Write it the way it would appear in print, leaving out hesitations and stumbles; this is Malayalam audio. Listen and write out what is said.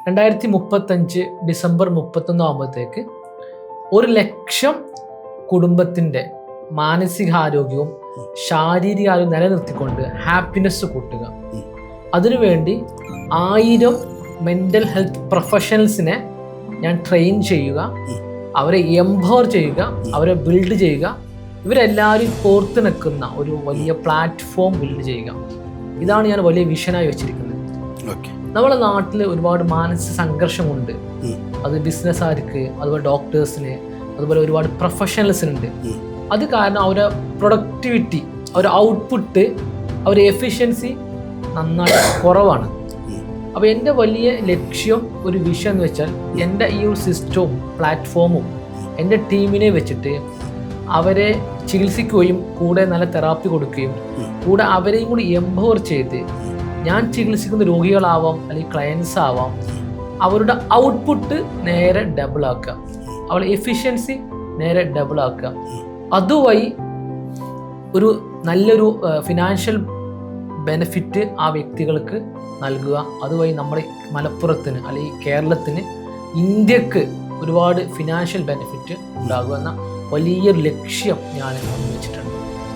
2035 ഡിസംബർ 31 ആകുമ്പോഴത്തേക്ക് 100,000 കുടുംബത്തിൻ്റെ മാനസികാരോഗ്യവും ശാരീരികാരോഗ്യവും നിലനിർത്തിക്കൊണ്ട് ഹാപ്പിനെസ് കൂട്ടുക. അതിനുവേണ്ടി 1000 മെൻ്റൽ ഹെൽത്ത് പ്രൊഫഷണൽസിനെ ഞാൻ ട്രെയിൻ ചെയ്യുക, അവരെ എംപവർ ചെയ്യുക, അവരെ ബിൽഡ് ചെയ്യുക, ഇവരെല്ലാവരും കോർത്ത് നിൽക്കുന്ന ഒരു വലിയ പ്ലാറ്റ്ഫോം ബിൽഡ് ചെയ്യുക. ഇതാണ് ഞാൻ വലിയ വിഷനായി വെച്ചിരിക്കുന്നത്. നമ്മുടെ നാട്ടിൽ ഒരുപാട് മാനസിക സംഘർഷമുണ്ട്. അത് ബിസിനസ്സുകാർക്ക്, അതുപോലെ ഡോക്ടേഴ്സിന്, അതുപോലെ ഒരുപാട് പ്രൊഫഷണൽസിനുണ്ട്. അത് കാരണം അവരുടെ പ്രൊഡക്ടിവിറ്റി, അവരുടെ ഔട്ട്പുട്ട്, അവരുടെ എഫിഷ്യൻസി നന്നായി കുറവാണ്. അപ്പോൾ എൻ്റെ വലിയ ലക്ഷ്യം, ഒരു വിഷയം എന്ന് വെച്ചാൽ എൻ്റെ ഈ ഒരു സിസ്റ്റവും പ്ലാറ്റ്ഫോമും എൻ്റെ ടീമിനെ വെച്ചിട്ട് അവരെ ചികിത്സിക്കുകയും കൂടെ നല്ല തെറാപ്പി കൊടുക്കുകയും കൂടെ അവരെയും കൂടി എംപവർ ചെയ്ത് ഞാൻ ചികിത്സിക്കുന്ന രോഗികളാവാം അല്ലെങ്കിൽ ക്ലയൻസ് ആവാം, അവരുടെ ഔട്ട്പുട്ട് നേരെ ഡബിൾ ആക്കുക, അവരുടെ എഫിഷ്യൻസി നേരെ ഡബിൾ ആക്കുക. അതുവഴി ഒരു നല്ലൊരു ഫിനാൻഷ്യൽ ബെനിഫിറ്റ് ആ വ്യക്തികൾക്ക് നൽകുക. അതുവഴി നമ്മുടെ മലപ്പുറത്തിന് അല്ലെങ്കിൽ കേരളത്തിന്, ഇന്ത്യക്ക് ഒരുപാട് ഫിനാൻഷ്യൽ ബെനിഫിറ്റ് ഉണ്ടാകുക എന്ന വലിയൊരു ലക്ഷ്യം ഞാൻ വെച്ചിട്ടുണ്ട്.